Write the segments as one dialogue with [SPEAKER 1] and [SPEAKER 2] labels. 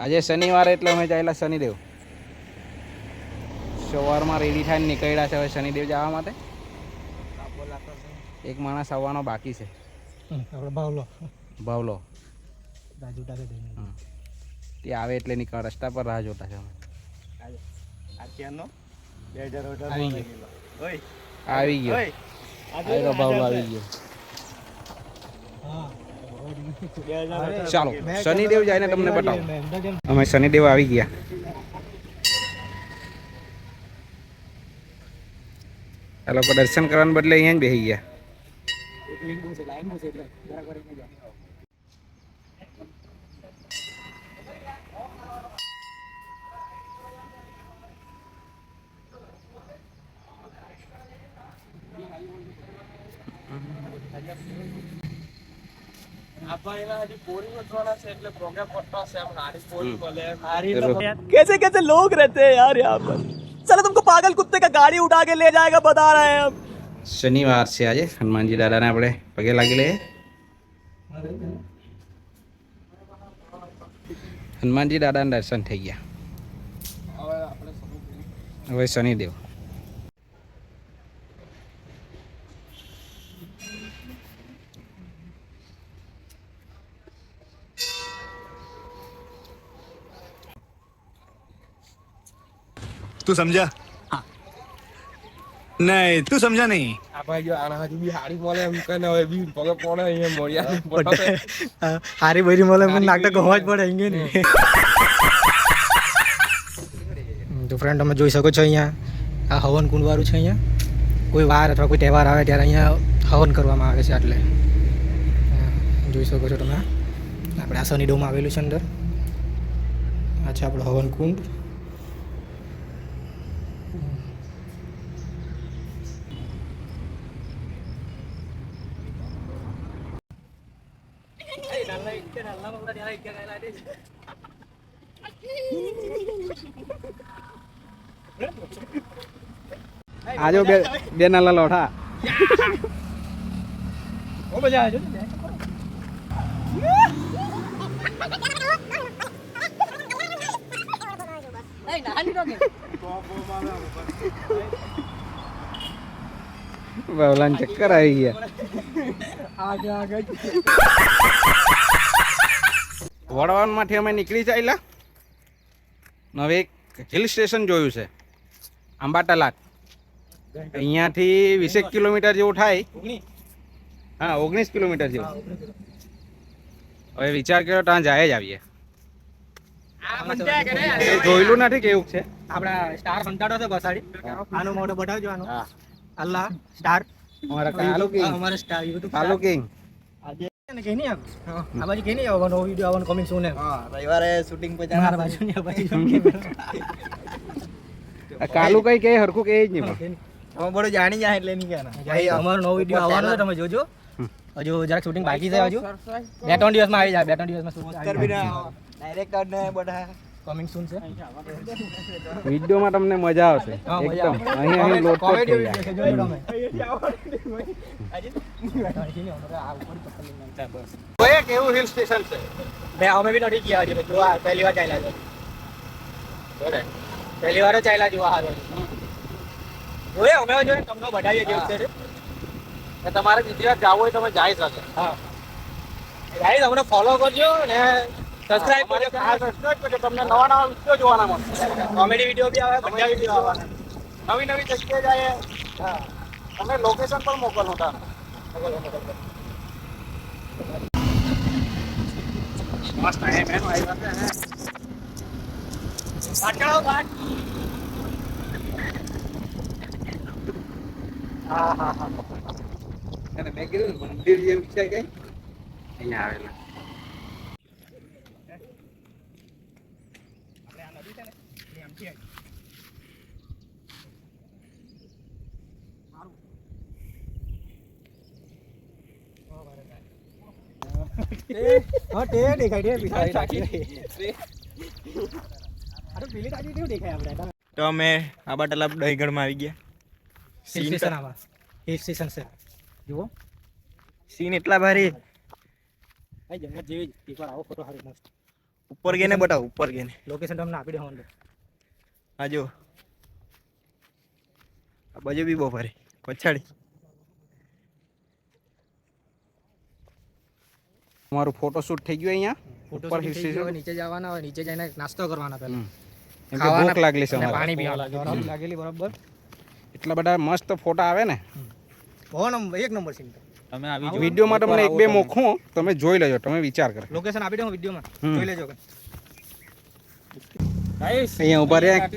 [SPEAKER 1] આજે શનિવારે એટલે અમે ચાલ્યા શનિદેવ. સવારમાં રેડી થઈને નીકળ્યા છે હવે શનિદેવ જવા માટે. એક માણસ આવવાનો બાકી છે. ભાવલો તે આવે એટલે નીકળ રસ્તા પર રાહ જોતા છે અમે. આવી ગયો ભાવલો આવી ગયો. ચાલો શનિદેવ જઈને તમને બતાવો. અમે શનિદેવ આવી ગયા. આ લોકો દર્શન કરવાને બદલે અહીંયા જ બેસી ગયા.
[SPEAKER 2] कैसे कैसे लोग रहते हैं यार यहाँ पर. चलो तुमको पागल कुत्ते का गाड़ी उठा के ले जाएगा बता रहे हैं हम.
[SPEAKER 1] શનિવાર છે આજે. હનુમાનજી દાદાને આપણે પગે લાગી લઈએ. હનુમાનજી દાદાના દર્શન થઈ ગયા. હવે શનિદેવ.
[SPEAKER 3] तू समझा? नहीं तू समझा नहीं.
[SPEAKER 2] હારી બરી મળે મને નાટક હોવા જ પડે અહીંયા ને. તો ફ્રેન્ડ તમે જોઈ શકો છો અહીંયા આ હવન કુંડ વાળું છે. અહીંયા કોઈ વાર અથવા કોઈ તહેવાર આવે ત્યારે અહીંયા હવન કરવામાં આવે છે. એટલે જોઈ શકો છો તમે. આપણે આ શનિડોમાં આવેલું છે અંદર. આ છે આપણો હવન કુંડ.
[SPEAKER 1] આજો બે નાલા લોઠા. બાવલાને ચક્કર આવી ગયા. વડવાનમાંથી અમે નીકળી ચાલ્યા. હવે એક હિલ સ્ટેશન જોયું છે આંબાટલાટ. અહીંયાથી 20 કિલોમીટર જેવું થાય. હા 19 કિલોમીટર જેવું. હવે વિચાર કર્યો ત્યાં જાય જ આવીએ. જોયેલું નથી કેવું છે.
[SPEAKER 2] આપણા સ્ટાર સંતાડો છે બસાડી. આનો મોટો બતાવજો. આનો અલ્લાહ સ્ટાર
[SPEAKER 1] અમારા કાલુ કિંગ.
[SPEAKER 2] અમારા સ્ટાર યુટ્યુબ
[SPEAKER 1] કાલુ કિંગ.
[SPEAKER 2] આજે ને કે નહીં આ બાજુ કે નહીં આવવાનો વિડિયો આવવાનો કમિંગ સૂન. હા રવિવારે શૂટિંગ પર જવાનું. મારા બાજુ ની બાજુ
[SPEAKER 1] કાલુ કઈ કે હરખું કે જ નહીં.
[SPEAKER 2] તમે બડો જાણી જાય એટલે નહીં કહેના. ભાઈ અમારો નવો વિડિયો આવવાનો છે તમે જોજો. હજુ જરાક શૂટિંગ બાકી છે. હજુ 2-3 દિવસમાં આવી જાય. 2-3 દિવસમાં શૂટ કરી ને ડાયરેક્ટર ને બધા કમિંગ સૂન છે.
[SPEAKER 1] વિડિયોમાં તમને મજા આવશે એકદમ. અહીં લોટ થઈ જાય. કેવું હિલ સ્ટેશન છે.
[SPEAKER 2] બે અમે બી નથી ગયા હજુ. જો આ પહેલી વાર ચાલ્યા છે. પહેલી વાર ચાલ્યા જો આ ઓએ અમે જો તમને બતાવીએ કેવું છે.
[SPEAKER 1] તમારે બીજી વાર જાવ હોય તમે જઈ શકો.
[SPEAKER 2] હા ગાઈસ અમને ફોલો કરજો ને સબસ્ક્રાઇબ કરજો.
[SPEAKER 1] સબસ્ક્રાઇબ કરજો. તમને નવા નવા વિડીયો જોવાના મળશે.
[SPEAKER 2] કોમેડી વિડીયો બી આવે. બધા વિડીયો આવવાના.
[SPEAKER 1] નવી નવી જગ્યાએ જાય.
[SPEAKER 2] હા
[SPEAKER 1] તમે લોકેશન પર મોકલો હતા. મસ્ત હે મેનો આવ્યા છે.
[SPEAKER 2] પાટકાઓ પાટ. હા હા હા.
[SPEAKER 1] અને મેં કીધું મંદિર જેમ છે કે અહીંયા આવેલા.
[SPEAKER 2] હા તે દેખાય છે પીછાડી રાખી. અરે પેલી તાજી કેવું દેખાય આપણે.
[SPEAKER 4] તો અમે આંબાટલા દહીગઢમાં આવી ગયા.
[SPEAKER 2] હિલ સ્ટેશન આવા હિલ સ્ટેશન છે. જુઓ
[SPEAKER 4] સીન એટલા ભારી.
[SPEAKER 2] ભાઈ જંગલ જેવી એકવાર આવો ફોટો હારી મસ્ત.
[SPEAKER 4] ઉપર ગઈને બતાવ, ઉપર ગઈને.
[SPEAKER 2] લોકેશન તમને આપી દે હું
[SPEAKER 4] આ જો આ બાજુ બી બહુ ભારે પછાડી.
[SPEAKER 1] તમારું ફોટોશૂટ થઈ ગયું અહીંયા
[SPEAKER 2] ફોટો
[SPEAKER 1] ઉપર hill station?
[SPEAKER 2] નીચે જવાના હોય, નીચે જઈને નાસ્તો કરવાના પહેલા.
[SPEAKER 1] કેમ કે ભૂખ લાગેલી છે
[SPEAKER 2] અને
[SPEAKER 1] અમારે.
[SPEAKER 2] પાણી પીવાનું લાગેલી બરાબર.
[SPEAKER 1] એટલા બધા મસ્ત ફોટા આવે ને.
[SPEAKER 2] એક નંબર સીન.
[SPEAKER 4] તમે આવી
[SPEAKER 1] વિડીયોમાં તમને એક બે મોખું તમે જોઈ લેજો, તમે વિચાર કરો.
[SPEAKER 2] લોકેશન આપી દે હું વિડીયોમાં
[SPEAKER 1] હમ.
[SPEAKER 2] જોઈ લેજો.
[SPEAKER 1] અહીંયા ઉભા રહ્યા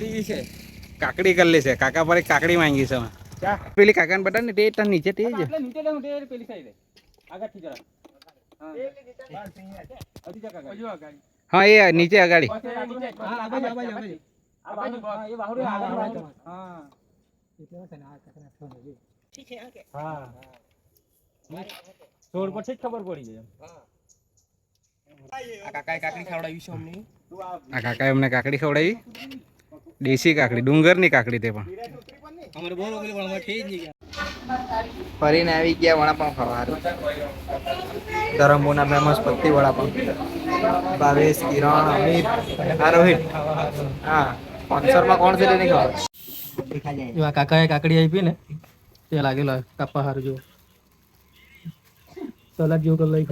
[SPEAKER 1] કાકડી કરલી છે. કાકા પર એક કાકડી માંગી છે અમે. પેલી કાકાને બતા ને તે ત્યાં નીચે તે જ. હા એ નીચે અગાડી.
[SPEAKER 2] આ કાકાએ કાકડી ખાવડાવી છે અમને.
[SPEAKER 1] આ કાકાએ અમને કાકડી ખવડાવી. દેશી કાકડી, ડુંગરની કાકડી તે પણ.
[SPEAKER 2] અમારે બોલો બોલી પણ અમારે થઈ જ નહીં ગયા.
[SPEAKER 4] ફરીને આવી ગયા વડાપાઉં ખાવા. ધરમપુરના ફેમસ પત્તી વડાપાઉં. ભાવેશ, કિરણ, અમિત, રોહિત. હા, સ્પોન્સરમાં કોણ છે તે નહીં ખબર.
[SPEAKER 2] જો આ કાકાએ કાકડી આપી ને તે લાગેલો કાપા હારું જો સલાડ જેવું કરી લઈ